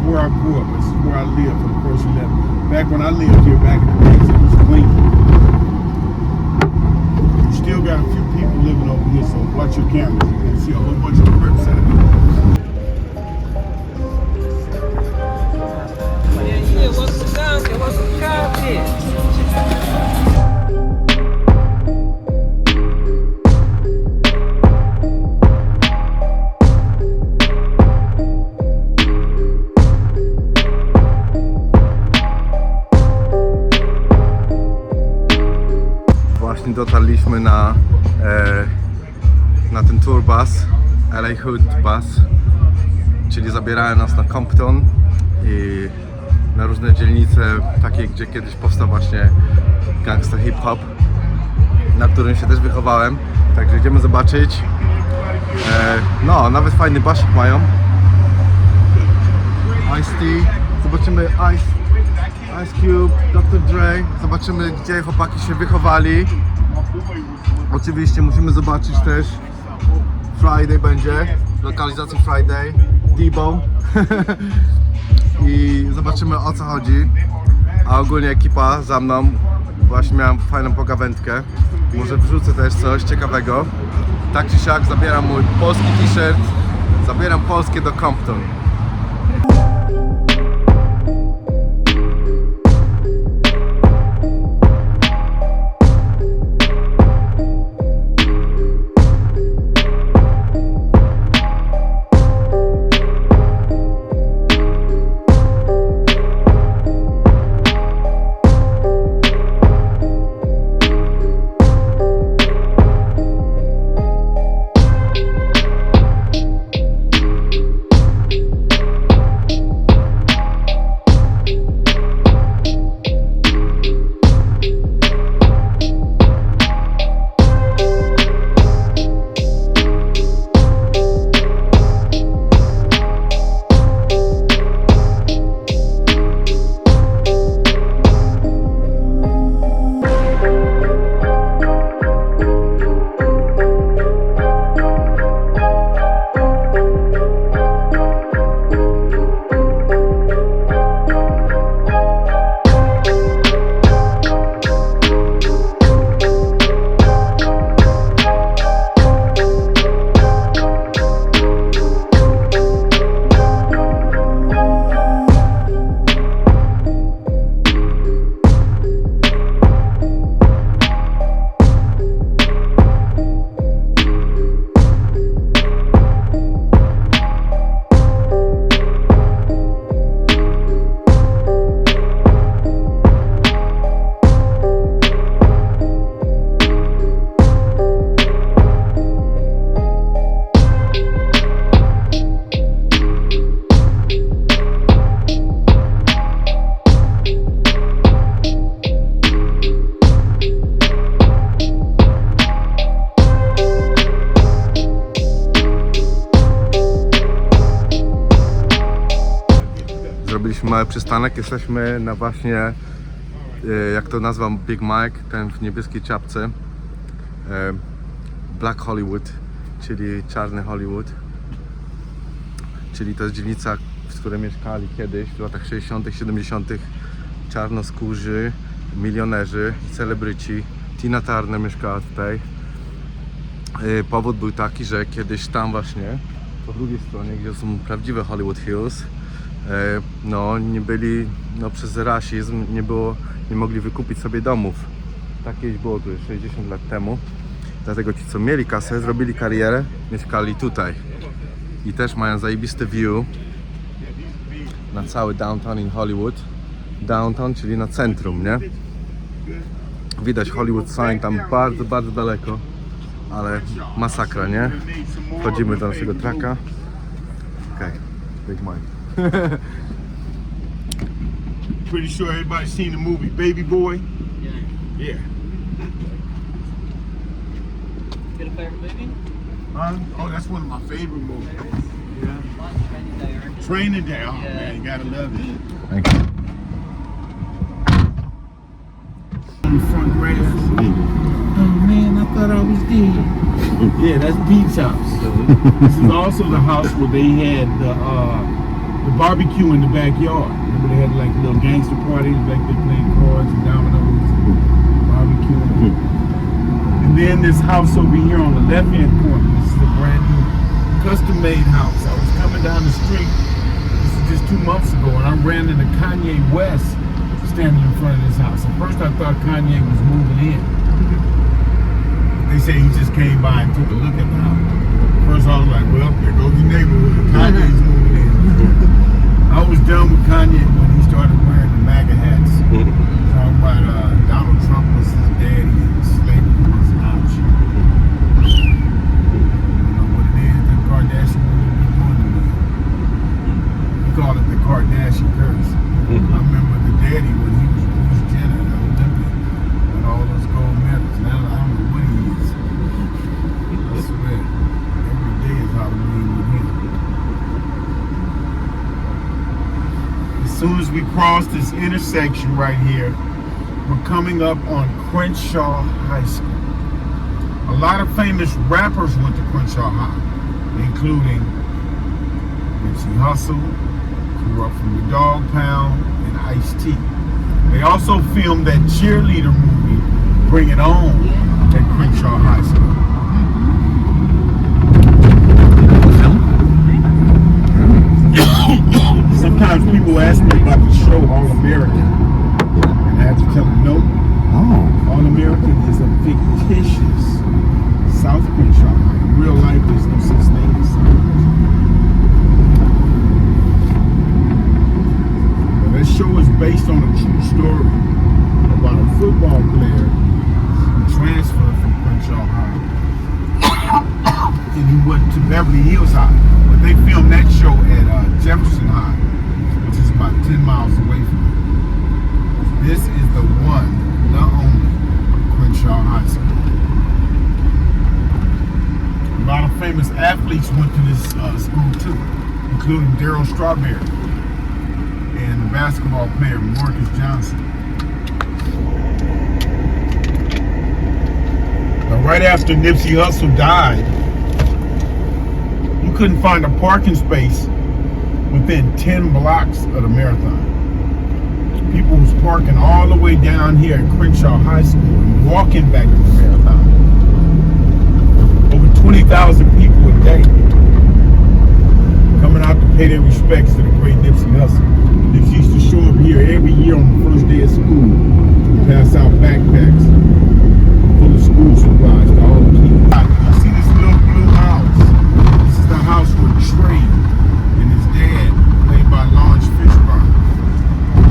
where I grew up. This is where I lived for the first 11. Back when I lived here, back in the days, it was clean. You still got a few people living over here, so watch your cameras. You're gonna see a whole bunch of crips out here. Yeah, what's the donkey? What's the carpet? Dotarliśmy na ten tour bus, LA Hood bus, czyli zabierają nas na Compton i na różne dzielnice, takie gdzie kiedyś powstał właśnie Gangsta hip-hop, na którym się też wychowałem, także idziemy zobaczyć. No, nawet fajny basik mają. Ice-T, zobaczymy Ice Cube, Dr. Dre, zobaczymy gdzie chłopaki się wychowali. Oczywiście musimy zobaczyć też Friday będzie, lokalizację Friday, Debo i zobaczymy o co chodzi. A ogólnie ekipa za mną, właśnie miałem fajną pogawędkę, może wrzucę też coś ciekawego. Tak czy siak zabieram mój polski t-shirt, zabieram Polskie do Compton. Zrobiliśmy mały przystanek, jesteśmy na właśnie, jak to nazwam, Big Mike, ten w niebieskiej czapce, Black Hollywood, czyli czarny Hollywood, czyli to jest dzielnica, w której mieszkali kiedyś w latach 60., 70. czarnoskórzy, milionerzy, celebryci. Tina Turner mieszkała tutaj. Powód był taki, że kiedyś tam właśnie, po drugiej stronie, gdzie są prawdziwe Hollywood Hills, no nie byli, no przez rasizm nie mogli wykupić sobie domów. Tak kiedyś było tu 60 lat temu. Dlatego ci, co mieli kasę, zrobili karierę, mieszkali tutaj. I też mają zajebisty view na cały downtown in Hollywood. Downtown, czyli na centrum, nie? Widać Hollywood sign tam bardzo, bardzo daleko. Ale masakra, nie? Wchodzimy do naszego traka. Okej, Big Mike. Pretty sure everybody's seen the movie Baby Boy. Yeah. Got a favorite movie? Oh, that's one of my favorite movies. Yeah. Training Day. Oh man, you gotta love it. Thank you. On the front grass. Oh man, I thought I was dead. Yeah, that's Beach House. This is also the house where they had the the barbecue in the backyard. Remember they had like little gangster parties back there playing cards and dominoes and barbecue. And then this house over here on the left hand corner. This is a brand new custom made house. I was coming down the street, this is just 2 months ago, and I ran into Kanye West standing in front of this house. At first I thought Kanye was moving in. They say he just came by and took a look at the house. First I was like, well, there goes the neighborhood. Kanye's moving in. I was done with Kanye when he started wearing the MAGA hats. Talking about Donald Trump was his daddy and slavery was an option. You know what it is, the Kardashian women be doing to me. We call it the Kardashian curse. I remember the daddy when he was Bruce Jenner, the Olympic, with all those gold medals. Now I don't know what he is. I swear, every day is Halloween with him. As soon as we cross this intersection right here, we're coming up on Crenshaw High School. A lot of famous rappers went to Crenshaw High, including Nipsey Hussle, grew up from the Dog Pound, and Ice-T. They also filmed that cheerleader movie, Bring It On, at Crenshaw High School. Sometimes people ask me about the show All American, and I have to tell them no. All American is a fictitious South Crenshaw High. In real life, there's no such thing as South Crenshaw. That show is based on a true story about a football player who transferred from Crenshaw High and he went to Beverly Hills High. But they filmed that show at Jefferson High, which is about 10 miles away from it. This is the one, the only Crenshaw High School. A lot of famous athletes went to this school too, including Darryl Strawberry and the basketball player Marcus Johnson. Now, right after Nipsey Hussle died, you couldn't find a parking space within 10 blocks of the marathon. People was parking all the way down here at Crenshaw High School and walking back to the marathon. Over 20,000 people a day coming out to pay their respects to the great Nipsey Hussle. Nipsey used to show up here every year on the first day of school to pass out backpacks full of school supplies to all the kids. You see this little blue house? This is the house where Trey and his dad, played by Lawrence Fishburne,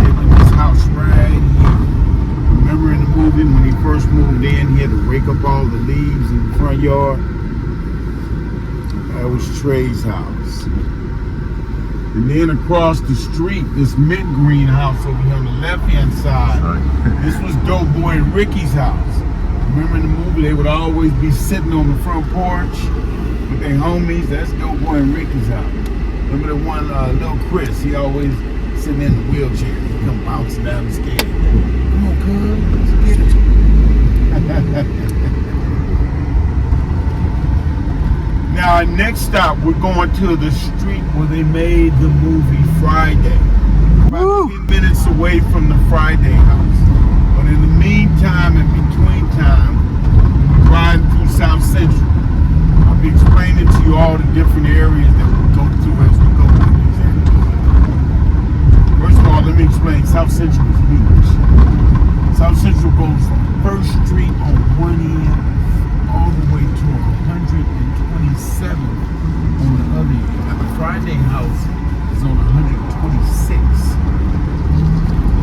lived in this house right here. Remember in the movie when he first moved in, he had to rake up all the leaves in the front yard? That was Trey's house. And then across the street, this mint green house over here on the left-hand side, this was Dope Boy and Ricky's house. Remember in the movie, they would always be sitting on the front porch with their homies. That's Dope Boy and Ricky's house. Remember the one, little Chris, he always sitting in the wheelchair. He come bouncing down the stairs. Come on, cuz, let's get it. Now, our next stop, we're going to the street where they made the movie Friday. About 10 minutes away from the Friday house. But in the meantime, in between time, we're riding through South Central. I'll be explaining to you all the different areas that we go through as we go through these areas. First of all, let me explain, South Central is huge. South Central goes from 1st Street on one end all the way to 127 on the other end. Now the Friday house is on 126.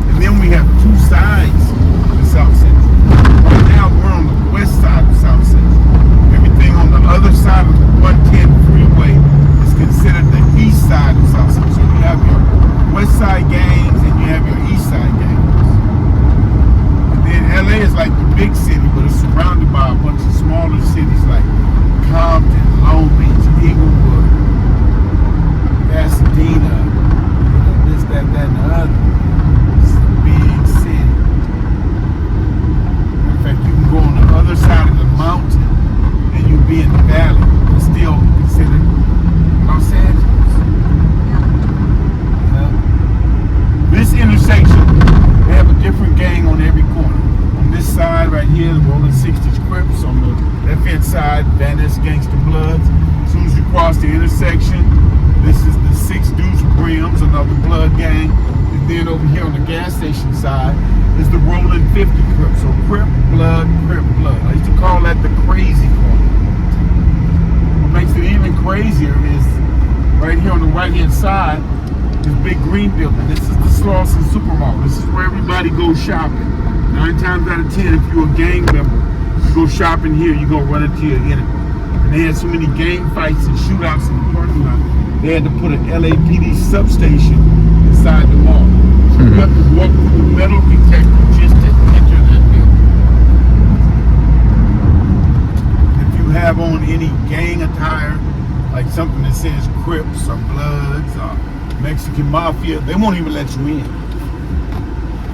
And then we have two sides of the South Central. Right now we're on the west side of South Central. Everything on the other side of the 110 freeway is considered the east side of South Central. So you have your west side gangs and you have your east side gangs. LA is like the big city, but it's surrounded by a bunch of smaller cities like Compton, Long Beach, Inglewood, Pasadena. right here, the rolling 60s Crips. On the left-hand side, Van Ness Gangsta Bloods. As soon as you cross the intersection, this is the 6 Deuce Brims, another blood gang. And then over here on the gas station side is the rolling 50 Crips. So Crip, blood, Crip, blood. I used to call that the crazy corner. What makes it even crazier is right here on the right-hand side, this big green building. This is the Slauson Supermall. This is where everybody goes shopping. 9 times out of 10, if you're a gang member, you go shopping here, you're going to run into your enemy. And they had so many gang fights and shootouts in the parking lot, they had to put an LAPD substation inside the mall. So you have to walk through the metal detector just to enter that building. If you have on any gang attire, like something that says Crips or Bloods or Mexican Mafia, they won't even let you in.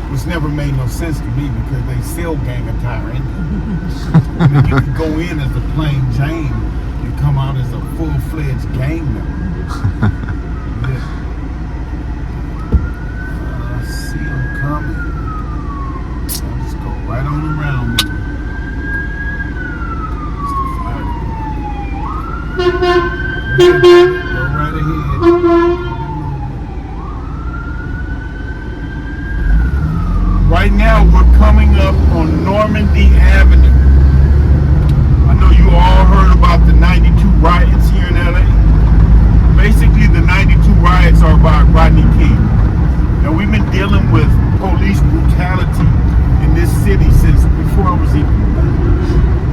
Which never made no sense to me because they sell gang attire in there. I mean, you can go in as a plain Jane and come out as a full-fledged gang member. Yeah. See them coming. I'll just go right on around me. It's the fire department. Go right ahead. Right now, we're coming up on Normandy Avenue. I know you all heard about the 92 riots here in LA. Basically, the 92 riots are about Rodney King. Now, we've been dealing with police brutality in this city since before I was even born.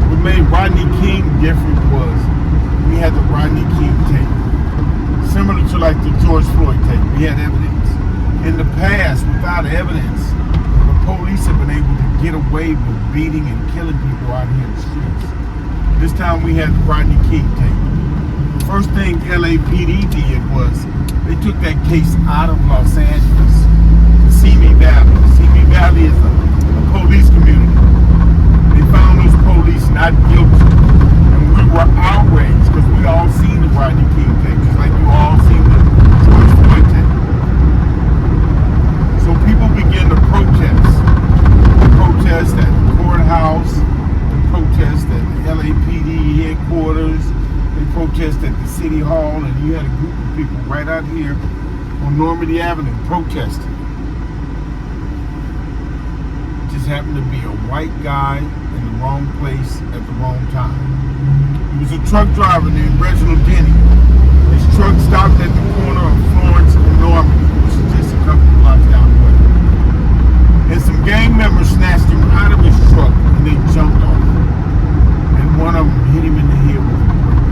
What made Rodney King different was we had the Rodney King tape. Similar to like the George Floyd tape. We had evidence. In the past, without evidence, police have been able to get away with beating and killing people out here in the streets. This time we had the Rodney King tape. The first thing LAPD did was they took that case out of Los Angeles to Simi Valley. Simi Valley is a police community. They found those police not guilty. And we were outraged because we all seen the Rodney King tape, just like you all seen the George Floyd tape. So people began to protest. Protest at the courthouse, they protest at the LAPD headquarters, they protest at the city hall, and you had a group of people right out here on Normandy Avenue protesting. It just happened to be a white guy in the wrong place at the wrong time. He was a truck driver named Reginald Denny. His truck stopped at the corner of Florence and Normandy, which is just a couple of blocks down the way. And some gang members snatched him out of his truck and they jumped on him. And one of them hit him in the head with a brick.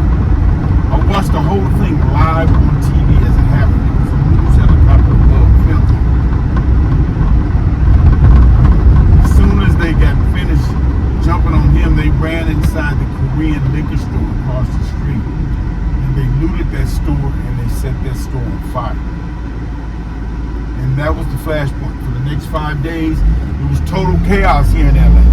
I watched the whole thing live on TV as it happened. It was a news helicopter above filming. As soon as they got finished jumping on him, they ran inside the Korean liquor store across the street. And they looted that store and they set that store on fire. And that was the flashpoint. For the next 5 days, it was total chaos here in LA.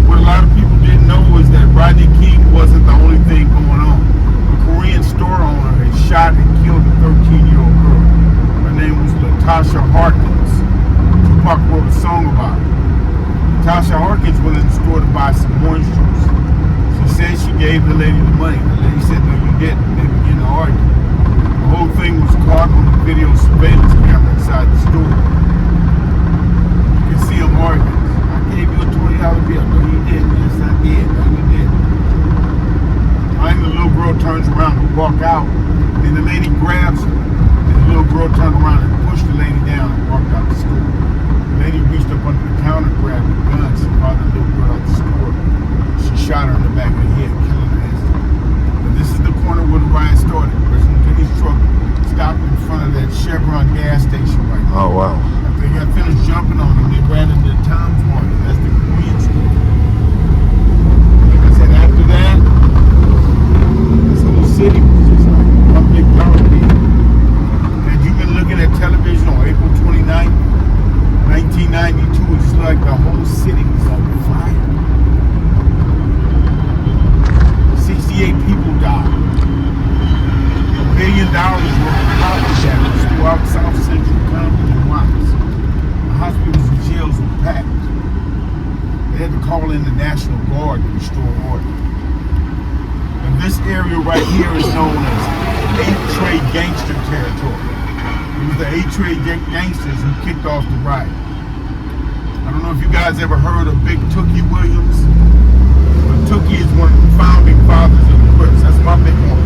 What a lot of people didn't know is that Rodney King wasn't the only thing going on. A Korean store owner had shot and killed a 13-year-old girl. Her name was Latasha Harkins. Tupac wrote a song about it. Latasha Harkins went in the store to buy some orange juice. She said she gave the lady the money. The lady said, no, you didn't. They began to argue. The whole thing was caught on the video surveillance camera inside the store. You can see them arguing. I gave you a $20 bill. No, you didn't. Yes, I did. No, you didn't. Finally, the little girl turns around to walk out, and the lady grabs her. And the little girl turned around and pushed the lady down and walked out the store. The lady reached up under the counter, grabbed the gun. She brought the little girl out the store. She shot her in the back of the head, killing her instantly. But this is the corner where the riot started. His truck stopped in front of that Chevron gas station right there. Oh, wow. After they got finished jumping on him, they ran into the Tom's Market. That's the Korean store. Like I said, after that, this whole city was just like one big power. area right here is known as 8 Trade Gangster territory. It was the 8 Trade Gangsters who kicked off the riot. I don't know if you guys ever heard of Big Tookie Williams, but Tookie is one of the founding fathers of the Crips. That's my big one.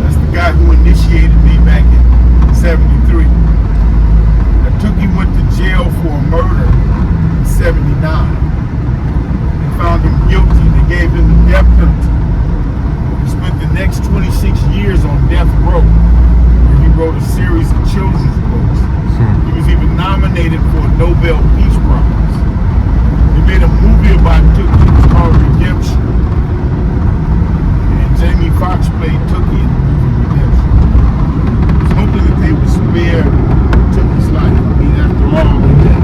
That's the guy who initiated me back in '73. Now, Tookie went to jail for a murder in '79. They found him guilty. They gave him the death penalty. He spent the next 26 years on death row, where he wrote a series of children's books. He was even nominated for a Nobel Peace Prize. They made a movie about Tookie. It was called Redemption. And Jamie Foxx played Tookie in the movie Redemption. I was hoping that they would spare Tookie's life. I mean, after all, they did.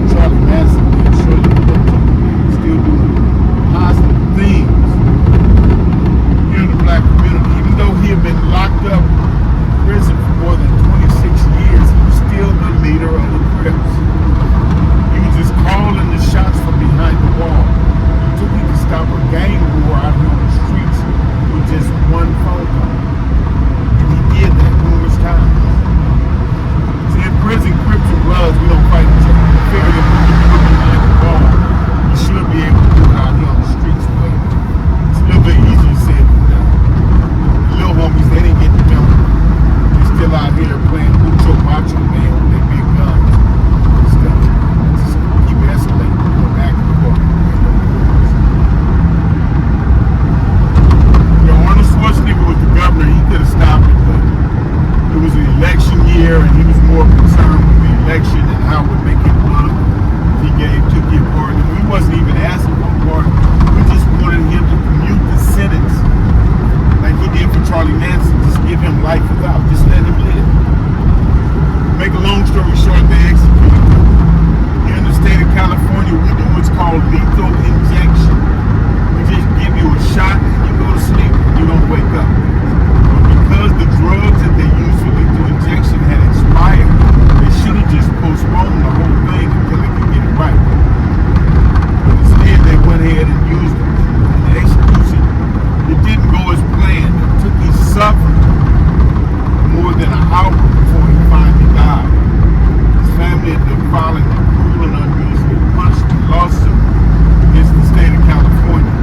Charlie Manson did. Surely Tookie still doing positive things in the black community. Even though he had been locked up in prison for more than 26 years, he was still the leader of the Crips. He was just calling the shots from behind the wall. It took him to stop a gang war out here on the streets with just one phone call. And he did that numerous times. See, in prison, Crips and Bloods, we don't fight each other. We figure that when you put behind the wall, you should be able to do it out here on the streets, but it's a little bit easier said than done. The little homies, they didn't get the memo. They're still out here playing Mucho Macho Man with their big guns and stuff. Just keep escalating, going back and forth. You know, Arnold Schwarzenegger was the governor. He could have stopped it, but it was an election year, and he was more concerned with the election and how it would make him look. He gave Tookie a pardon. We wasn't even asking for a pardon. We just wanted him to commute the sentence like he did for Charlie Manson. Just give him life without. Just let him live. Make a long story short, they executed him. Here in the state of California, we do what's called lethal injection. We just give you a shot and you go to sleep and you don't wake up. But because the drugs that they use for lethal injection had expired, they should have just postponed the whole thing until they could get it right. But instead, they went ahead and used it. And the execution, it didn't go as planned. It took his suffered more than an hour before he finally died. His family had been filing a cruel and unusual punishment lawsuit against the state of California.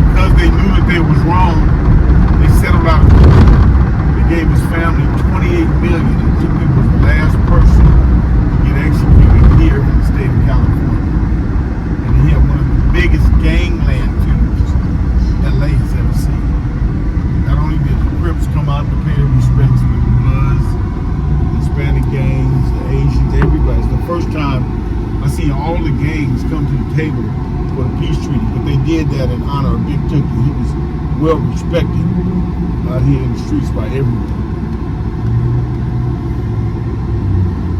Because they knew that they was wrong, they settled out of court. They gave his family $28 million, and Tookie was the last person to get executed here in the state of California. And he had one of the biggest gangland funerals LA has ever seen. Not only did the Crips come out to pay their respects to the Bloods, the Hispanic gangs, the Asians, everybody. It's the first time I see all the gangs come to the table for the peace treaty, but they did that in honor of Big Tookie. He was well respected out here in the streets by everyone.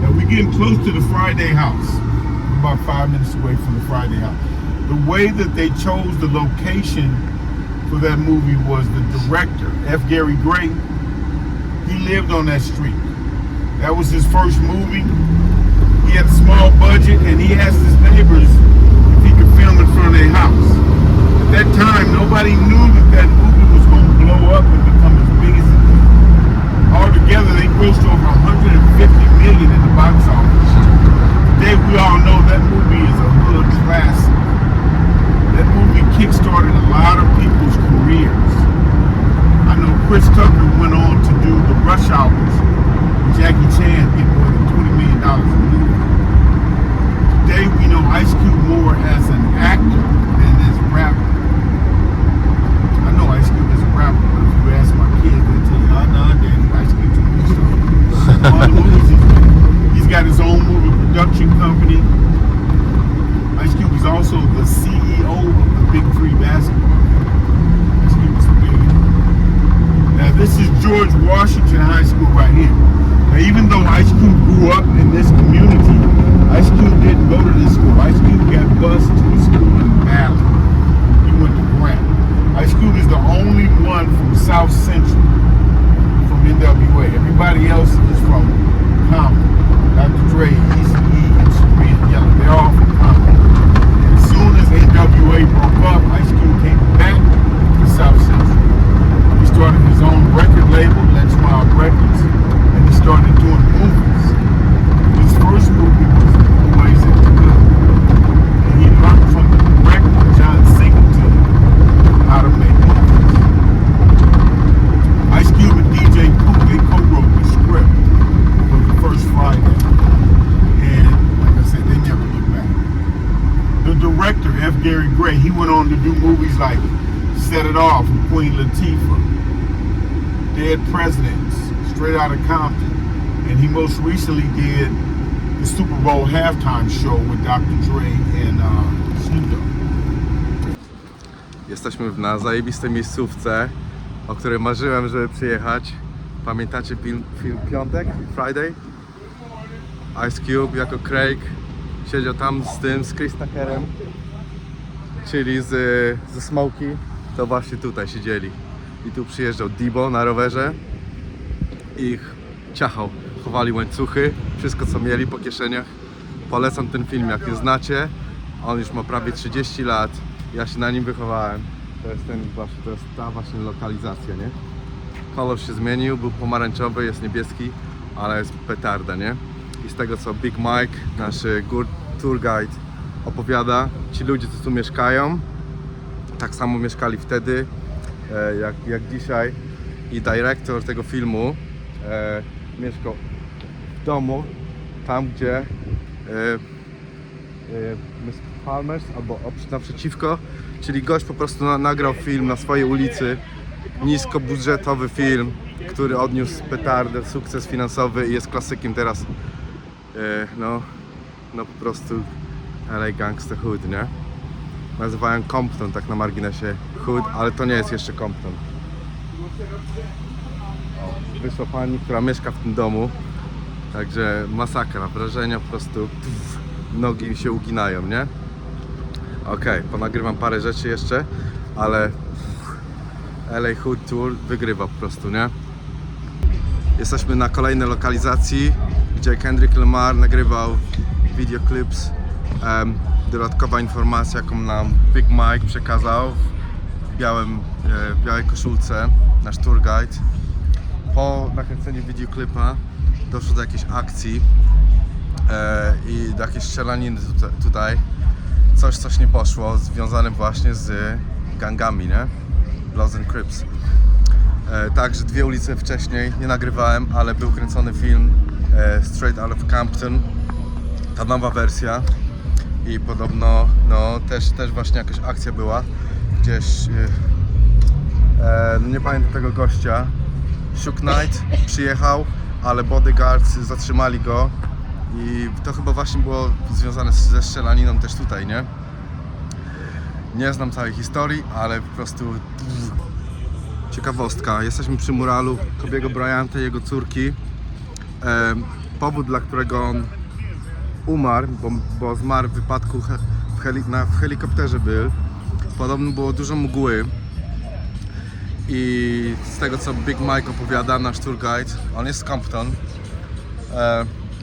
Now we're getting close to the Friday house. We're about 5 minutes away from the Friday house. The way that they chose the location for that movie was the director, F. Gary Gray. He lived on that street. That was his first movie. He had a small budget, and he asked his neighbors if he could film in front of their house. At that time, nobody knew that that movie was going to blow up and become as big as it did. Altogether, they grossed over $150 million in the box office. Today, we all know that movie is a hood classic. That movie kickstarted a lot of people's careers. I know Chris Tucker went on to do the Rush Hours with Jackie Chan, get more than $20 million a movie. Today we know Ice Cube more as an actor than as a rapper. I know Ice Cube is a rapper, but if you ask my kids, they tell you, nah, Daddy, Ice Cube's a movie star. All the movies he's made. He's got his own movie production company. Ice Cube is also the CEO of the Big Three basketball. Ice Cube is a billionaire. Now this is George Washington High School right here. Now even though Ice Cube grew up in this community, Ice Cube didn't go to this school. Ice Cube got bused to the school in Valley. He went to Grant. Ice Cube is the only one from South Central, from NWA. Everybody else is from Compton. Dr. Dre, Eazy-E, and Supreme Yellow. They're all from Compton. As soon as NWA broke up, Ice Cube came back to South Central. Dre, he went on to do movies like Set It Off with Queen Latifah, Dead Presidents, Straight Outta Compton, and he most recently did the Super Bowl halftime show with Dr. Dre and Snoop Dogg. Jesteśmy na zajebistej miejscówce, o której marzyłem, żeby przyjechać. Pamiętacie film Piątek? Friday? Ice Cube jako Craig siedział tam z Chris Tuckerem, czyli ze Smokey, to właśnie tutaj siedzieli. I tu przyjeżdżał Debo na rowerze i ich ciachał. Chowali łańcuchy, wszystko co mieli po kieszeniach. Polecam ten film, jak nie znacie. On już ma prawie 30 lat. Ja się na nim wychowałem. To jest ta właśnie lokalizacja, nie? Kolor się zmienił, był pomarańczowy, jest niebieski, ale jest petarda, nie? I z tego co Big Mike, nasz tour guide, opowiada, ci ludzie co tu mieszkają, tak samo mieszkali wtedy, jak dzisiaj. I dyrektor tego filmu mieszkał w domu, tam gdzie Palmers, albo naprzeciwko, czyli gość po prostu nagrał film na swojej ulicy, niskobudżetowy film, który odniósł petardę, sukces finansowy i jest klasykiem teraz, no po prostu LA Gangsta Hood, nie? Nazywają Compton tak na marginesie Hood, ale to nie jest jeszcze Compton. Wyszła pani, która mieszka w tym domu, także masakra, wrażenia po prostu, nogi się uginają, nie? Okej, ponagrywam parę rzeczy jeszcze, ale LA Hood Tour wygrywa po prostu, nie? Jesteśmy na kolejnej lokalizacji, gdzie Kendrick Lamar nagrywał videoclips. Dodatkowa informacja, jaką nam Big Mike przekazał w białej koszulce, nasz tour guide. Po nakręceniu videoclipa doszło do jakiejś akcji i do jakiejś strzelaniny tutaj. Coś nie poszło, związane właśnie z gangami, nie? Bloods and Crips. Także 2 ulice wcześniej nie nagrywałem, ale był kręcony film Straight Out of Compton, ta nowa wersja. I podobno też właśnie jakaś akcja była gdzieś, nie pamiętam tego gościa. Shook Knight przyjechał, ale bodyguards zatrzymali go i to chyba właśnie było związane ze strzelaniną też tutaj, nie? Nie znam całej historii, ale po prostu ciekawostka. Jesteśmy przy muralu Kobiego Bryanta i jego córki. Powód, dla którego on umarł, bo zmarł w wypadku w helikopterze był. Podobno było dużo mgły. I z tego co Big Mike opowiada, nasz tour guide, on jest z Compton,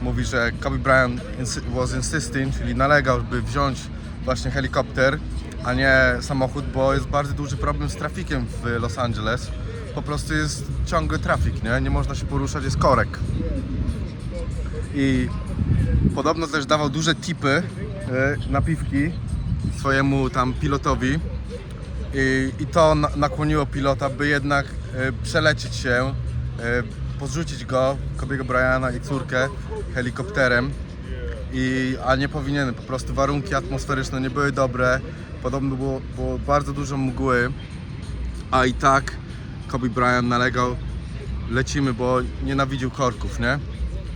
mówi, że Kobe Bryant was insisting, czyli nalegał, by wziąć właśnie helikopter, a nie samochód, bo jest bardzo duży problem z trafikiem w Los Angeles. Po prostu jest ciągły trafik, nie można się poruszać, jest korek. I podobno też dawał duże tipy, napiwki swojemu tam pilotowi. I to nakłoniło pilota, by jednak przelecieć się, podrzucić go, Kobiego Bryanta i córkę, helikopterem. A nie powinien, po prostu warunki atmosferyczne nie były dobre. Podobno było bardzo dużo mgły, a i tak Kobe Bryant nalegał, lecimy, bo nienawidził korków, nie?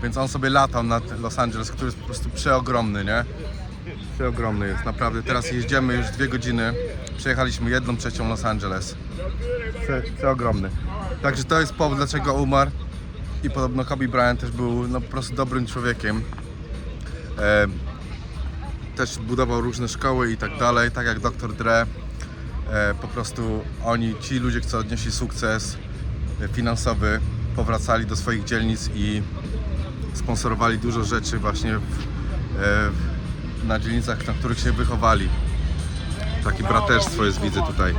Więc on sobie latał nad Los Angeles, który jest po prostu przeogromny, nie? Przeogromny jest, naprawdę. Teraz jeździmy już 2 godziny. Przejechaliśmy 1/3 Los Angeles. Przeogromny. Także to jest powód, dlaczego umarł. I podobno Kobe Bryant też był po prostu dobrym człowiekiem. Też budował różne szkoły i tak dalej, tak jak Dr. Dre. Po prostu ci ludzie, którzy odnieśli sukces finansowy, powracali do swoich dzielnic i sponsorowali dużo rzeczy właśnie na dzielnicach, na których się wychowali. Takie braterstwo jest, widzę tutaj.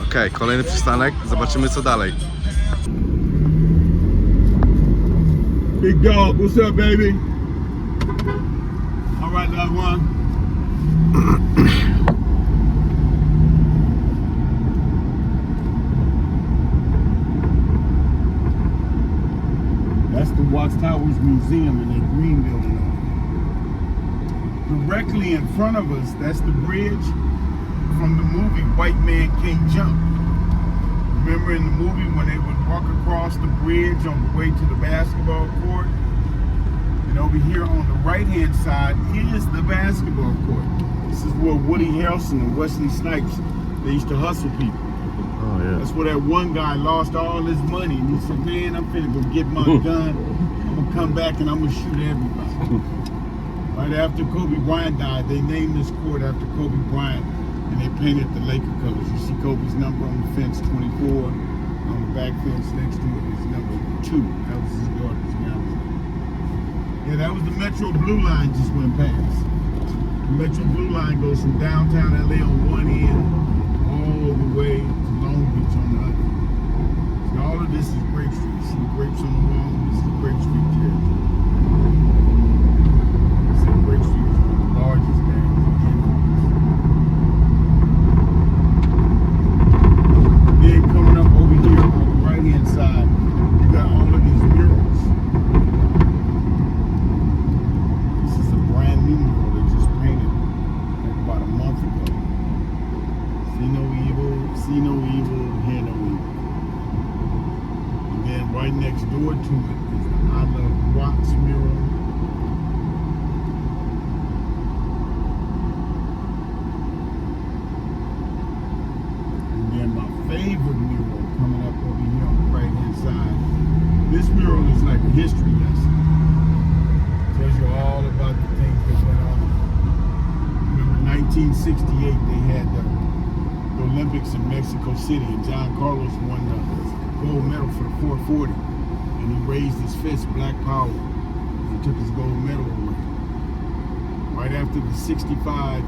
Okej, kolejny przystanek, zobaczymy co dalej. Big dog, what's up, baby? All right, loved one. That's the Watts Towers Museum in that green building. Directly in front of us, that's the bridge. from the movie White Man Can't Jump. Remember in the movie when they would walk across the bridge on the way to the basketball court? And over here on the right-hand side is the basketball court. This is where Woody Harrelson and Wesley Snipes, they used to hustle people. Oh, yeah. That's where that one guy lost all his money. And he said, man, I'm finna go get my gun. I'm gonna come back and I'm gonna shoot everybody. Right after Kobe Bryant died, they named this court after Kobe Bryant. And they painted the Laker colors. You see Kobe's number on the fence, 24. On the back fence next to it is number 2. That was his daughter's number. Yeah, that was the Metro Blue Line just went past. The Metro Blue Line goes from downtown LA on one end all the way to Long Beach on the other. See, all of this is Grape Street. You see the grapes on the wall? This is Grape Street territory. See, Grape Street is one of the largest gangs in the United States. Then coming up over here on the right-hand side, you got all of these murals. This is a brand new mural they just painted like about a month ago. See no evil, hear no evil. And then right next door to it is the I Love Watts mural. And then my favorite mural coming up over here on the right hand side. This mural is like a history lesson. Tells you all about the things that went on. Remember 1968 they had the Olympics in Mexico City, and John Carlos won the gold medal for the 440, and he raised his fist, Black Power, and took his gold medal away. Right after the 65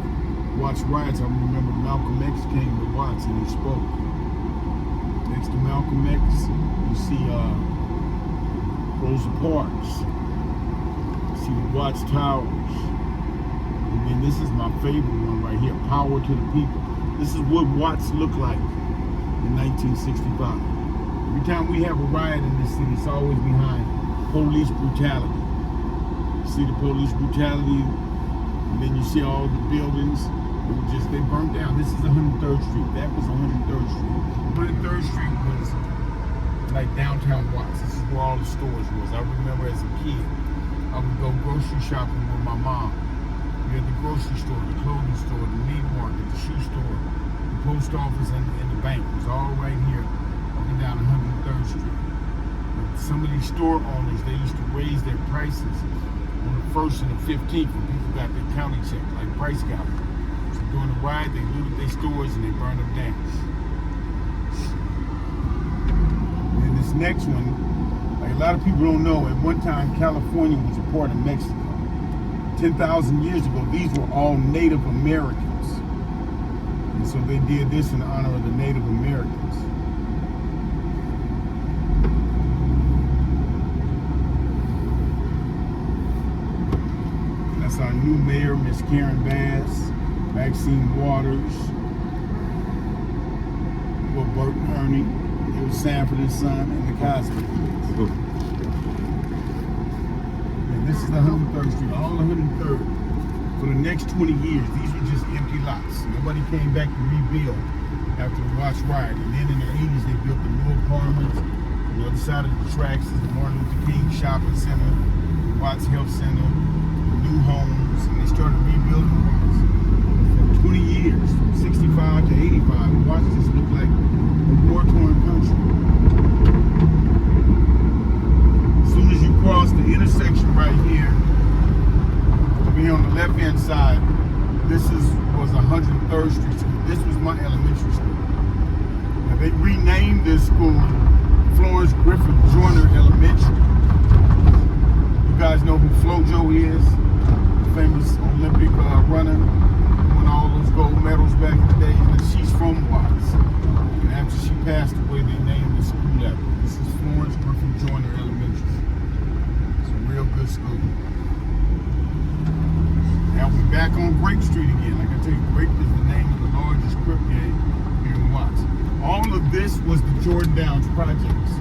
Watts riots, I remember Malcolm X came to Watts and he spoke. Next to Malcolm X, you see Rosa Parks, you see the Watts Towers, and then this is my favorite one right here, Power to the People. This is what Watts looked like in 1965. Every time we have a riot in this city, it's always behind police brutality. You see the police brutality, and then you see all the buildings. They burned down. This is 103rd Street. That was 103rd Street. 103rd Street was like downtown Watts. This is where all the stores was. I remember as a kid, I would go grocery shopping with my mom. We had the grocery store, the clothing store, the meat market, the shoe store, the post office, and the bank. It was all right here, up and down 103rd Street. But some of these store owners, they used to raise their prices on the 1st and the 15th when people got their county check, like price gouging. So during the riot, they looted their stores and they burned them down. And this next one, like a lot of people don't know, at one time California was a part of Mexico. 10,000 years ago, these were all Native Americans. And so they did this in honor of the Native Americans. That's our new mayor, Miss Karen Bass, Maxine Waters, Bert and Ernie, it was Sanford and Son, and the Cosby Kids. This is the 103rd Street, all 103rd. For the next 20 years, these were just empty lots. Nobody came back to rebuild after the Watts riot. And then in the 80s, they built the new apartments. On the other side of the tracks is the Martin Luther King Shopping Center, the Watts Health Center, the new homes, and they started rebuilding Watts. For 20 years, from 65 to 85, Watts just looked like a war-torn country. As soon as you cross the intersection right here, over here on the left-hand side, this was 103rd Street School. This was my elementary school. Now they renamed this school Florence Griffith Joyner Elementary. You guys know who Flojo is? The famous Olympic runner, won all those gold medals back in the day. And she's from Watts. And after she passed away, they named the school after her. This is Florence Griffith Joyner Elementary. Real good school. Now we're back on Grape Street again. Like I tell you, Grape is the name of the largest crip gang here in Watts. All of this was the Jordan Downs projects.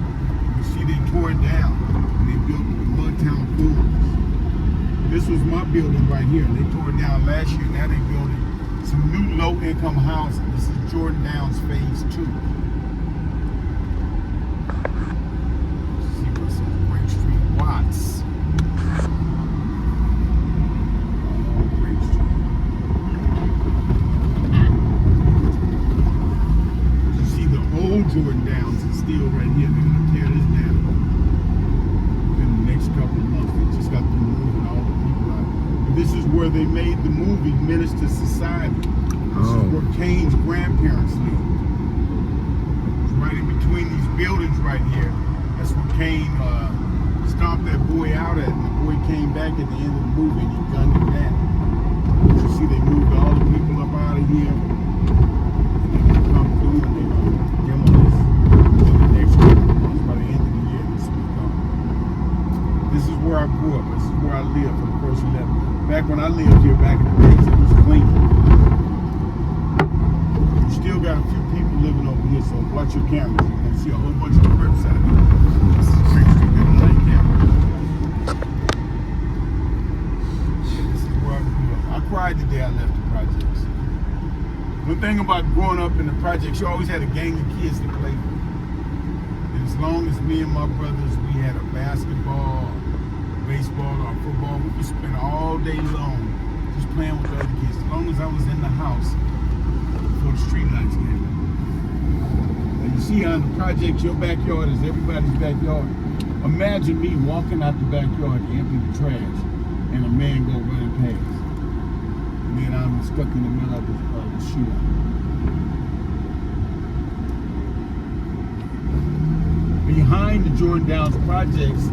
You see they tore it down and they built the Mudtown Pools. This was my building right here. They tore it down last year. Now they building some new low-income housing. This is Jordan Downs Phase 2. See what's in Great Street, Watts. Great Street. You see the old Jordan Downs is still right here. They're gonna tear this down in the next couple of months. They just got to move all the people out. This is where they made the movie Menace to Society. This is where Kane's grandparents lived. It's right in between these buildings right here. That's where Kane stomped that boy out at. And the boy came back at the end of the movie and he gunned him down. You see, they moved all the people up out of here. And they're going to come through and they're going to demo this in the next couple of months. By the end of the year, this will be gone. This is where I grew up. This is where I lived for the first 11. Back when I lived here, back in the days, it was clean. You still got a few people living over here, so watch your cameras. You're going to see a whole bunch of Crips out here. This is Great Street, they don't like cameras. This is where I grew up. I cried the day I left the projects. One thing about growing up in the projects, you always had a gang of kids to play with. And as long as me and my brothers, we had a basketball, baseball or football, we could spend all day long just playing with the other kids. As long as I was in the house before the street lights came on. And you see how in the project your backyard is everybody's backyard. Imagine me walking out the backyard to empty the trash and a man go running past. And then I'm stuck in the middle of the shootout. Behind the Jordan Downs projects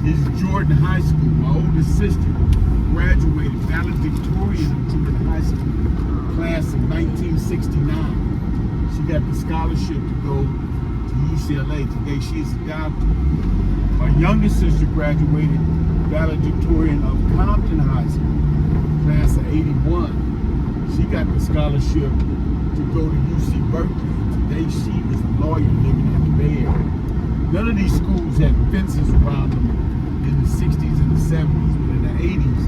is Jordan High School. My oldest sister graduated valedictorian of Jordan High School, class of 1969. She got the scholarship to go to UCLA. Today she is a doctor. My youngest sister graduated valedictorian of Compton High School, class of 81. She got the scholarship to go to UC Berkeley. Today she is a lawyer living in the Bay Area. None of these schools had fences around them in the 60s and the 70s, but in the 80s,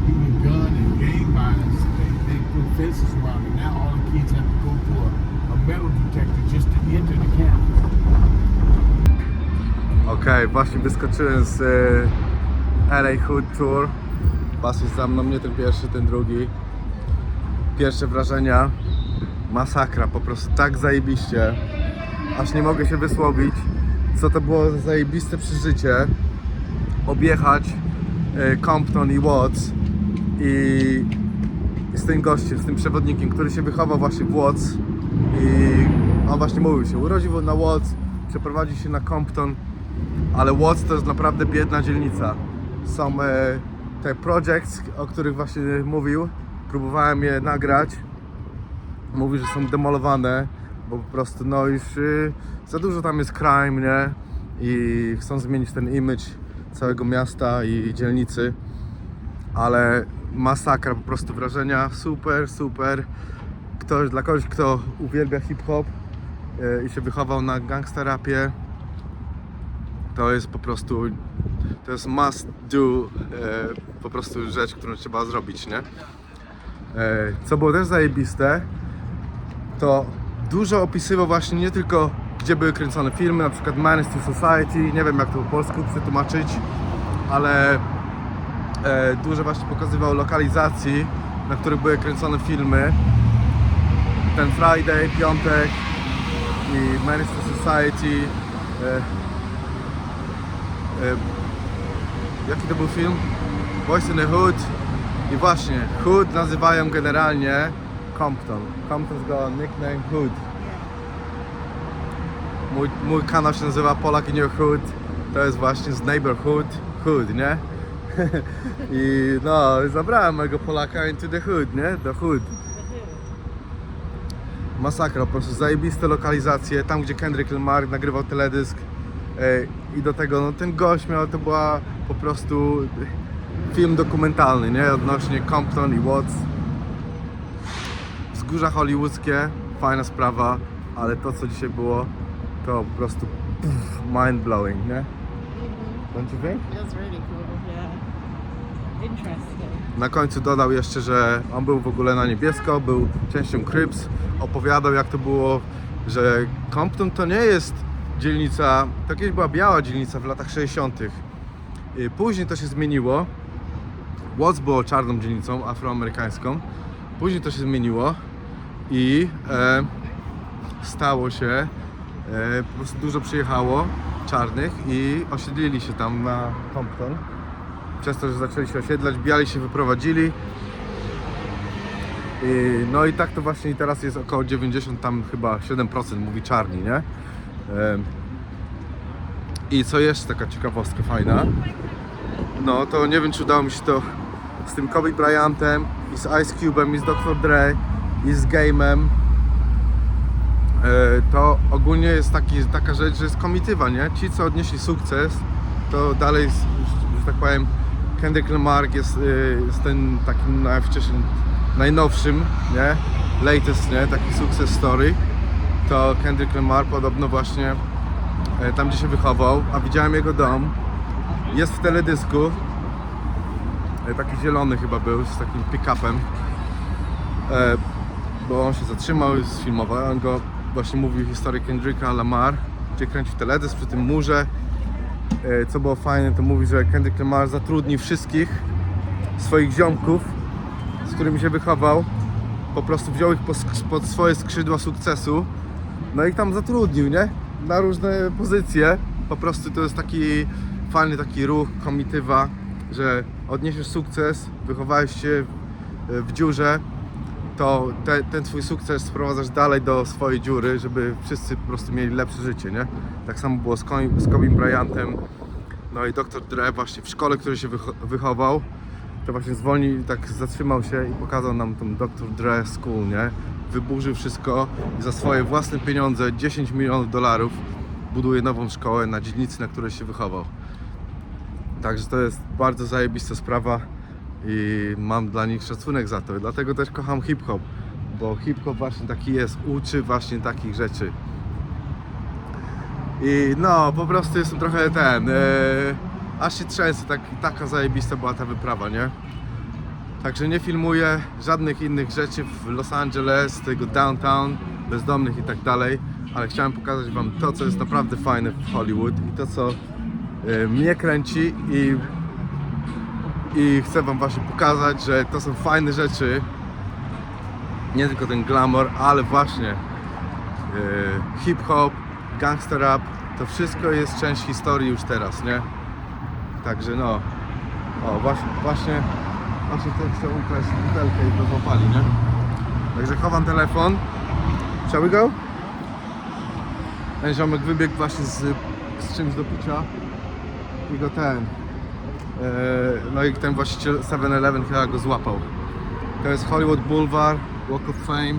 due to gun and gang violence, they put fences around it. Now all the kids have to go through a metal detector just to enter the campus. Okej, właśnie wyskoczyłem z LA Hood Tour. Bas jest za mną, nie ten pierwszy, ten drugi. Pierwsze wrażenia, masakra, po prostu tak zajebiście. Aż nie mogę się wysłowić, co to było za zajebiste przeżycie. Objechać Compton i Watts i z tym gościem, z tym przewodnikiem, który się wychował właśnie w Watts i on właśnie mówił się, urodził na Watts, przeprowadził się na Compton, ale Watts to jest naprawdę biedna dzielnica. Są te projects, o których właśnie mówił, próbowałem je nagrać. Mówi, że są demolowane, bo po prostu no już za dużo tam jest crime, nie? I chcą zmienić ten image całego miasta i dzielnicy, ale masakra, po prostu wrażenia super, super. Dla kogoś, kto uwielbia hip-hop i się wychował na gangsta rapie, to jest po prostu, to jest must do, po prostu rzecz, którą trzeba zrobić, nie? Co było też zajebiste, to dużo opisywał właśnie nie tylko gdzie były kręcone filmy, na przykład Menace to Society, nie wiem jak to po polsku przetłumaczyć, ale dużo właśnie pokazywał lokalizacji, na których były kręcone filmy. Ten Friday, piątek i Menace to Society. Jaki to był film? Boyz in the Hood. I właśnie, Hood nazywają generalnie Compton. Compton's got a nickname Hood. Mój kanał się nazywa Polak in your Hood. To jest właśnie z neighborhood, hood, nie? I no, zabrałem mojego Polaka into the hood, nie? The hood. Masakra, po prostu zajebiste lokalizacje. Tam gdzie Kendrick Lamar nagrywał teledysk. I do tego, no ten gość miał, to była po prostu film dokumentalny, nie? Odnośnie Compton i Watts. Wzgórza hollywoodzkie, fajna sprawa, ale to co dzisiaj było, to po prostu mind blowing, nie? Don't you think? It was really cool, yeah. Na końcu dodał jeszcze, że on był w ogóle na niebiesko, był częścią Crips. Opowiadał, jak to było, że Compton to nie jest dzielnica, to kiedyś była biała dzielnica w latach 60. Później to się zmieniło. Watts było czarną dzielnicą, afroamerykańską. Później to się zmieniło i stało się, po prostu dużo przyjechało czarnych i osiedlili się tam na Compton. Przez to, że zaczęli się osiedlać, biali się wyprowadzili. No i tak to właśnie teraz jest około 90, tam chyba 7% mówi czarni, nie? I co jeszcze taka ciekawostka fajna, no to nie wiem, czy udało mi się to z tym Kobe Bryantem i z Ice Cube'em i z Dr. Dre i z Game'em. To ogólnie jest taka rzecz, że jest komitywa, nie? Ci, co odnieśli sukces, to dalej, że tak powiem, Kendrick Lamar jest ten takim najnowszym, nie? Latest, nie? Taki success story. To Kendrick Lamar podobno właśnie tam, gdzie się wychował, a widziałem jego dom, jest w teledysku. Taki zielony chyba był, z takim pick-upem. Bo on się zatrzymał, sfilmowałem go. Właśnie mówił historię Kendricka Lamar, gdzie kręcił teledysk przy tym murze. Co było fajne, to mówi, że Kendrick Lamar zatrudni wszystkich swoich ziomków, z którymi się wychował. Po prostu wziął ich pod swoje skrzydła sukcesu. No i tam zatrudnił, nie? Na różne pozycje. Po prostu to jest taki fajny taki ruch, komitywa, że odniesiesz sukces, wychowałeś się w dziurze, to ten twój sukces sprowadzasz dalej do swojej dziury, żeby wszyscy po prostu mieli lepsze życie, nie? Tak samo było z Kobe Bryantem, no i Dr. Dre właśnie w szkole, w której się wychował, to właśnie zwolnił, tak zatrzymał się i pokazał nam tą Dr. Dre School, nie? Wyburzył wszystko i za swoje własne pieniądze, 10 milionów dolarów, buduje nową szkołę na dzielnicy, na której się wychował. Także to jest bardzo zajebista sprawa i mam dla nich szacunek za to. Dlatego też kocham hip-hop, bo hip-hop właśnie taki jest, uczy właśnie takich rzeczy. I no, po prostu jestem trochę aż się trzęsę, taka zajebista była ta wyprawa, nie? Także nie filmuję żadnych innych rzeczy w Los Angeles, tego downtown, bezdomnych i tak dalej, ale chciałem pokazać wam to, co jest naprawdę fajne w Hollywood i to, co mnie kręci i chcę wam właśnie pokazać, że to są fajne rzeczy, nie tylko ten glamour, ale właśnie hip-hop, gangsta rap, to wszystko jest część historii już teraz, nie? Także no, o właśnie ten chciał ukraść butelkę i to złapali, nie? Także chowam telefon. Shall we go? Ten ziomek wybiegł właśnie z czymś do picia i go no i ten właściciel 7-Eleven chyba go złapał. To jest Hollywood Boulevard, Walk of Fame.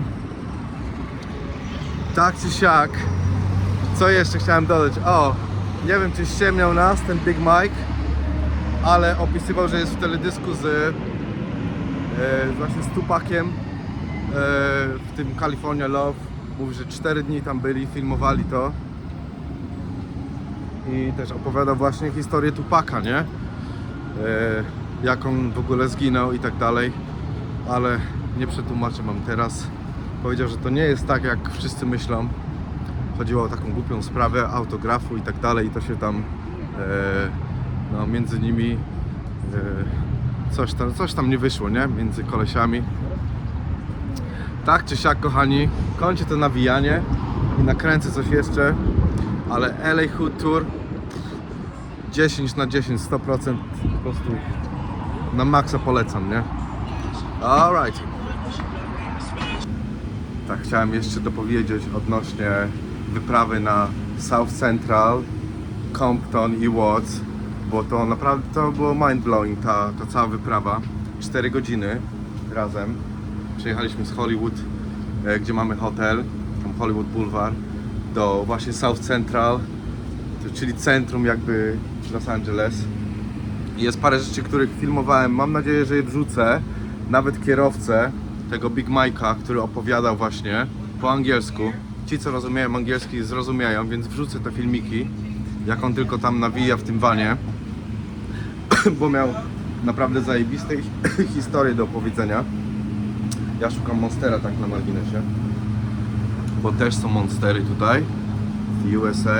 Tak czy siak, co jeszcze chciałem dodać? O, nie wiem, czy ściemniał nas ten Big Mike, ale opisywał, że jest w teledysku właśnie z Tupaciem w tym California Love. Mówi, że 4 dni tam byli, filmowali to. I też opowiadał właśnie historię Tupaca, nie? Jak on w ogóle zginął i tak dalej. Ale nie przetłumaczę wam teraz. Powiedział, że to nie jest tak, jak wszyscy myślą. Chodziło o taką głupią sprawę autografu i tak dalej. I to się tam no, między nimi coś tam nie wyszło, nie? Między kolesiami. Tak czy siak, kochani, kończę to nawijanie i nakręcę coś jeszcze, ale LA Hood Tour 10 na 10, 100% po prostu na maksa polecam, nie? Alright. Tak, chciałem jeszcze dopowiedzieć odnośnie wyprawy na South Central, Compton i Watts, bo to naprawdę to było mind-blowing, ta cała wyprawa. 4 godziny razem. Przyjechaliśmy z Hollywood, gdzie mamy hotel, tam Hollywood Boulevard, do właśnie South Central, czyli centrum jakby Los Angeles. Jest parę rzeczy, których filmowałem, mam nadzieję, że je wrzucę. Nawet kierowcę tego Big Mike'a, który opowiadał właśnie po angielsku. Ci, co rozumieją angielski, zrozumieją, więc wrzucę te filmiki, jak on tylko tam nawija w tym vanie. Bo naprawdę zajebistej historii do opowiedzenia. Ja szukam Monstera tak na marginesie, bo też są Monstery tutaj w USA.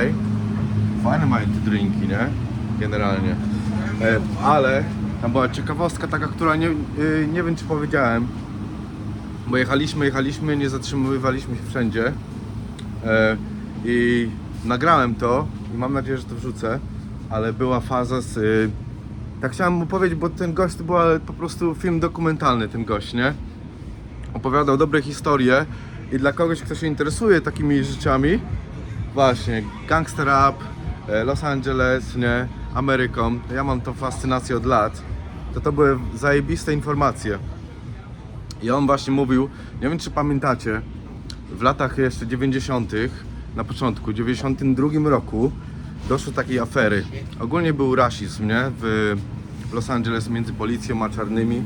Fajne mają te drinki, nie? Generalnie. Ale tam była ciekawostka taka, która nie wiem czy powiedziałem, bo jechaliśmy, nie zatrzymywaliśmy się wszędzie i nagrałem to i mam nadzieję, że to wrzucę, ale była faza z... Tak chciałem mu powiedzieć, bo ten gość to był po prostu film dokumentalny, ten gość, nie? Opowiadał dobre historie i dla kogoś, kto się interesuje takimi rzeczami, właśnie gangsta rap, Los Angeles, nie? Ameryką, ja mam tą fascynację od lat, to były zajebiste informacje. I on właśnie mówił, nie wiem czy pamiętacie, w latach jeszcze 90. na początku, w 92 roku doszło do takiej afery. Ogólnie był rasizm, nie? W Los Angeles między policją a czarnymi.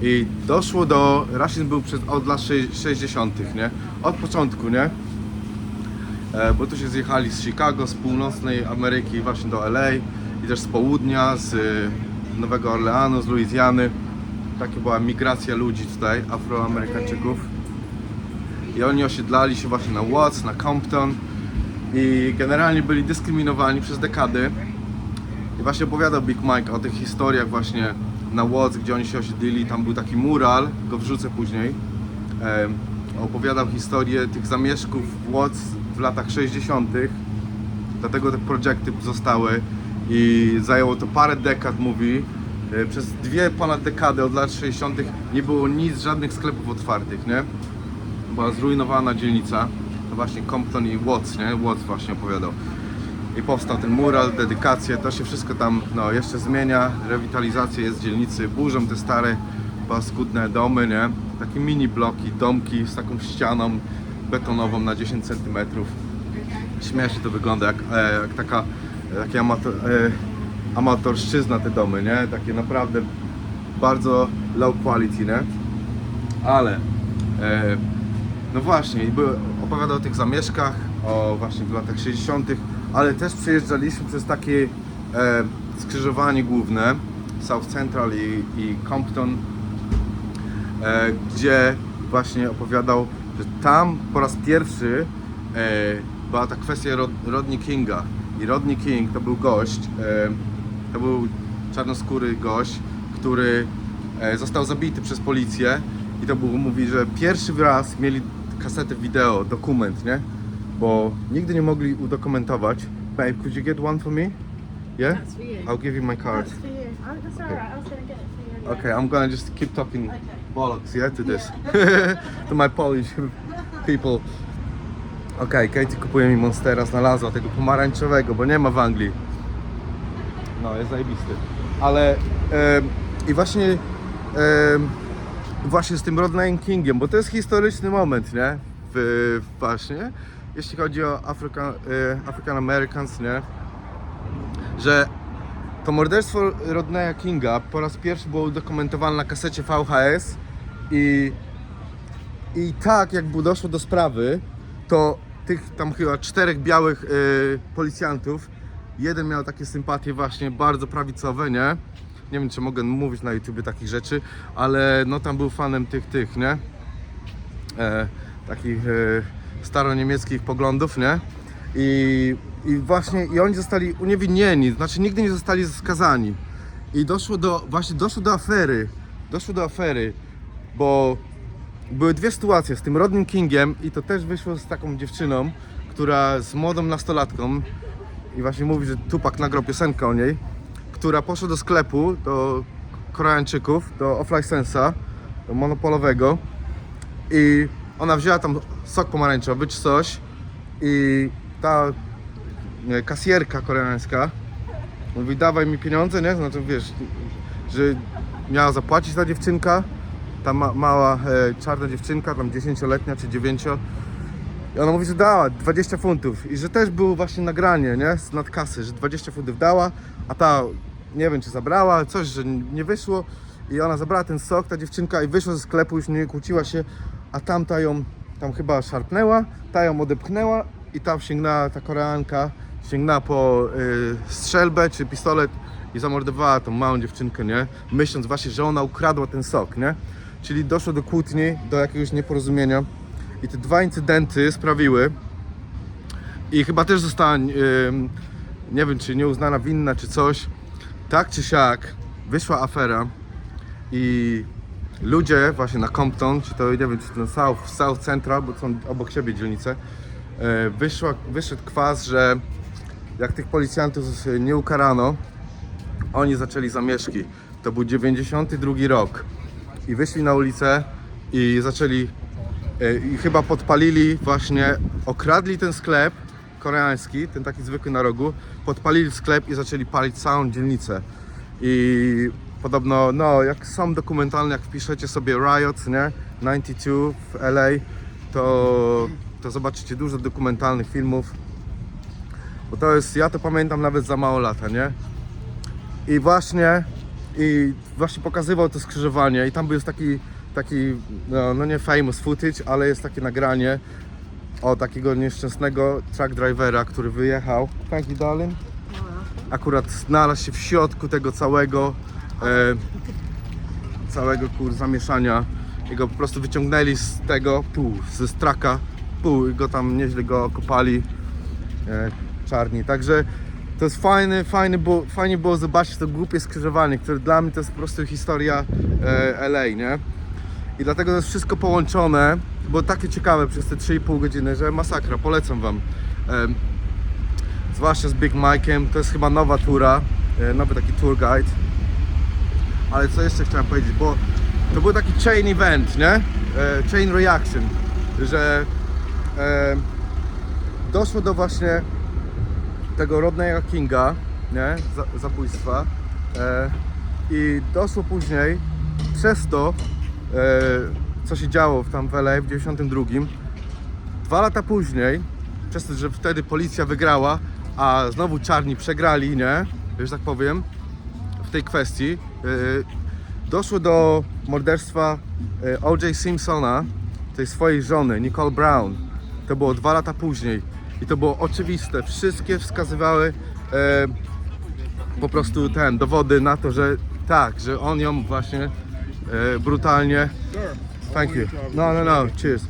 I doszło do... rasizm był od lat 60. nie? Od początku, nie? Bo tu się zjechali z Chicago, z północnej Ameryki właśnie do LA i też z południa, z Nowego Orleanu, z Luizjany. Taka była migracja ludzi tutaj, Afroamerykańczyków. I oni osiedlali się właśnie na Watts, na Compton i generalnie byli dyskryminowani przez dekady. I właśnie opowiadał Big Mike o tych historiach właśnie na Watts, gdzie oni się osiedlili. Tam był taki mural, go wrzucę później. Opowiadał historię tych zamieszków w Watts w latach 60. Dlatego te projekty zostały i zajęło to parę dekad, mówi. Przez ponad dekady, od lat 60. nie było nic, żadnych sklepów otwartych, nie? Była zrujnowana dzielnica, to właśnie Compton i Watts, nie? Watts właśnie opowiadał. I powstał ten mural, dedykacje, to się wszystko tam jeszcze zmienia, rewitalizacja jest dzielnicy, burzą te stare, paskudne domy, nie? Takie mini bloki, domki z taką ścianą betonową na 10 cm. Śmiesznie to wygląda, jak takie amatorszczyzna te domy, nie? Takie naprawdę bardzo low quality, nie? Ale no właśnie, opowiadał o tych zamieszkach, o właśnie w latach 60., ale też przejeżdżaliśmy przez takie skrzyżowanie główne, South Central i Compton, gdzie właśnie opowiadał, że tam po raz pierwszy była ta kwestia Rodney Kinga. I Rodney King to był gość, to był czarnoskóry gość, który został zabity przez policję i to mówi, że pierwszy raz mieli kasetę wideo, dokument, nie? Bo nigdy nie mogli udokumentować. Babe, could you get one for me? Yeah? That's for you. I'll give you my card. That's for you. Oh, that's alright. I was going to get it for you anyway. Okay, I'm gonna just keep talking bollocks, yeah, to this. To my Polish people. Okej, Katie kupuje mi Monstera, znalazła tego pomarańczowego, bo nie ma w Anglii. No, jest zajebisty. Ale i właśnie z tym Rodneyem Kingiem, bo to jest historyczny moment, nie? Właśnie, jeśli chodzi o African Americans, nie? Że to morderstwo Rodneya Kinga po raz pierwszy było udokumentowane na kasecie VHS i tak jak doszło do sprawy, to tych tam chyba 4 białych policjantów, jeden miał takie sympatie właśnie bardzo prawicowe, nie? Nie wiem czy mogę mówić na YouTubie takich rzeczy, ale no tam był fanem tych, nie? Takich staroniemieckich poglądów, nie? I oni zostali uniewinnieni, znaczy nigdy nie zostali skazani. I doszło do afery, bo były dwie sytuacje z tym Rodneym Kingiem i to też wyszło z taką dziewczyną, która z młodą nastolatką i właśnie mówi, że Tupac nagrał piosenkę o niej, która poszła do sklepu, do Koreańczyków, do off-licensa, do monopolowego i ona wzięła tam sok pomarańczowy czy coś i ta kasjerka koreańska mówi dawaj mi pieniądze, nie? Znaczy wiesz, że miała zapłacić ta dziewczynka, ta mała czarna dziewczynka, tam 10-letnia czy 9. I ona mówi, że dała 20 funtów i że też było właśnie nagranie, nie? Z nadkasy, że 20 funtów dała, a ta nie wiem czy zabrała, coś, że nie wyszło i ona zabrała ten sok, ta dziewczynka i wyszła ze sklepu, już nie kłóciła się, a tamta ją tam chyba szarpnęła, ta ją odepchnęła i tam sięgnęła, ta Koreanka sięgnęła po strzelbę czy pistolet i zamordowała tą małą dziewczynkę, nie? Myśląc właśnie, że ona ukradła ten sok, nie? Czyli doszło do kłótni, do jakiegoś nieporozumienia i te dwa incydenty sprawiły i chyba też została, nie wiem, czy nieuznana winna, czy coś. Tak czy siak, wyszła afera i ludzie właśnie na Compton, czy to nie wiem, czy ten South Central, bo są obok siebie dzielnice, wyszedł kwas, że jak tych policjantów nie ukarano, oni zaczęli zamieszki. To był 92 rok i wyszli na ulicę i zaczęli i chyba podpalili właśnie, okradli ten sklep koreański, ten taki zwykły na rogu, podpalili sklep i zaczęli palić całą dzielnicę. I podobno, no jak są dokumentalne, jak wpiszecie sobie Riot, nie? 92 w LA, to zobaczycie dużo dokumentalnych filmów. Bo to jest, ja to pamiętam nawet za mało lata, nie? I właśnie pokazywał to skrzyżowanie i tam był taki no nie famous footage, ale jest takie nagranie o takiego nieszczęsnego truck drivera, który wyjechał. Thank you, darling. Akurat znalazł się w środku tego całego zamieszania i go po prostu wyciągnęli z tego ze straka i go tam nieźle go okopali czarni. Także to jest fajnie było zobaczyć to głupie skrzyżowanie, które dla mnie to jest po prostu historia LA, nie? I dlatego to jest wszystko połączone, było takie ciekawe przez te 3,5 godziny, że masakra, polecam wam. Zwłaszcza z Big Mike'em, to jest chyba nowa tura, nowy taki tour guide. Ale co jeszcze chciałem powiedzieć, bo to był taki chain event, nie? Chain reaction, że doszło do właśnie tego Rodneya Kinga, nie? Zabójstwa i doszło później przez to, co się działo tam w LA w 92. 2 lata później, przez to, że wtedy policja wygrała, a znowu czarni przegrali, nie? Że tak powiem, w tej kwestii, doszło do morderstwa O.J. Simpsona, tej swojej żony, Nicole Brown. To było 2 lata później i to było oczywiste. Wszystkie wskazywały po prostu dowody na to, że tak, że on ją właśnie brutalnie. Thank you. No, cheers.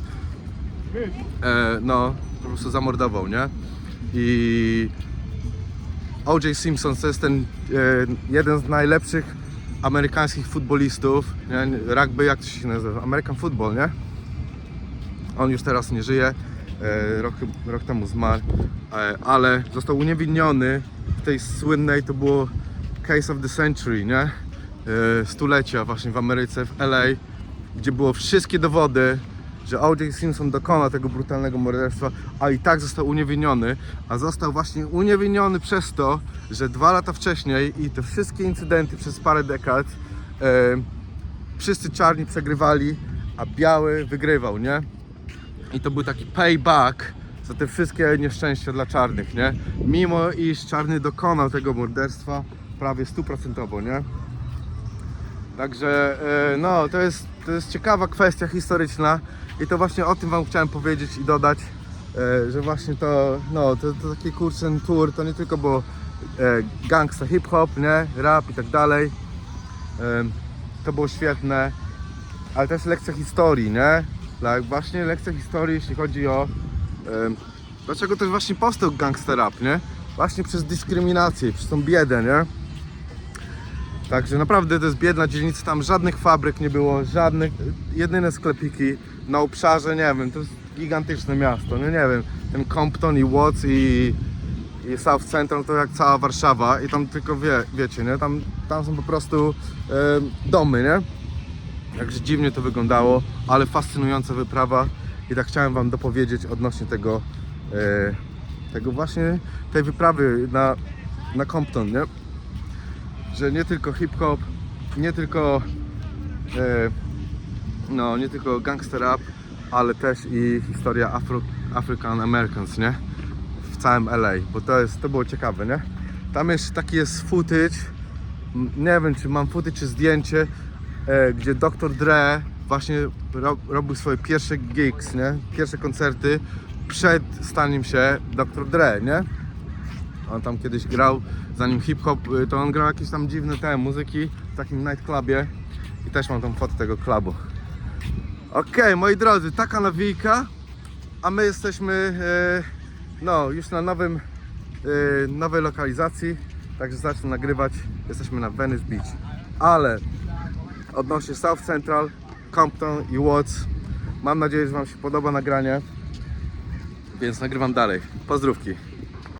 No, po prostu zamordował, nie? I O.J. Simpson to jest ten jeden z najlepszych amerykańskich futbolistów, nie? Rugby, jak to się nazywa? American Football, nie? On już teraz nie żyje, rok temu zmarł, ale został uniewinniony w tej słynnej, to było Case of the Century, nie? Stulecia właśnie w Ameryce, w LA, gdzie było wszystkie dowody, że O.J. Simpson dokonał tego brutalnego morderstwa, a i tak został uniewinniony, a został właśnie uniewinniony przez to, że 2 lata wcześniej i te wszystkie incydenty przez parę dekad wszyscy czarni przegrywali, a biały wygrywał, nie? I to był taki payback za te wszystkie nieszczęścia dla czarnych, nie? Mimo iż czarny dokonał tego morderstwa prawie 100%, nie? Takie no, to jest ciekawa kwestia historyczna i to właśnie o tym wam chciałem powiedzieć i dodać, że właśnie to taki kurczę tour, to nie tylko było gangsta, hip-hop, nie? Rap i tak dalej. To było świetne, ale też lekcja historii, nie? Właśnie lekcja historii, jeśli chodzi o dlaczego też właśnie powstał gangsta rap, nie? Właśnie przez dyskryminację, przez tą biedę, nie? Także naprawdę to jest biedna dzielnica, tam żadnych fabryk nie było, jedyne sklepiki na obszarze, nie wiem, to jest gigantyczne miasto, nie wiem, ten Compton i Watts i South Central to jak cała Warszawa i tam tylko wiecie, nie, tam są po prostu domy, nie? Także dziwnie to wyglądało, ale fascynująca wyprawa i tak chciałem wam dopowiedzieć odnośnie tego właśnie, tej wyprawy na Compton, nie? Że nie tylko hip-hop, nie tylko gangster rap, ale też i historia African Americans, nie? W całym LA, bo to było ciekawe, nie? Tam jeszcze taki jest footage, nie wiem czy mam footage czy zdjęcie, gdzie Dr. Dre właśnie robił swoje pierwsze gigs, nie? Pierwsze koncerty przed staniem się Dr. Dre, nie? On tam kiedyś grał, zanim hip-hop, to on grał jakieś tam dziwne te muzyki w takim nightclubie i też mam tą fotę tego klubu. Okej, moi drodzy, taka nawijka, a my jesteśmy no, już na nowej lokalizacji, także zacznę nagrywać. Jesteśmy na Venice Beach, ale odnośnie South Central, Compton i Watts, mam nadzieję, że wam się podoba nagranie, więc nagrywam dalej. Pozdrówki.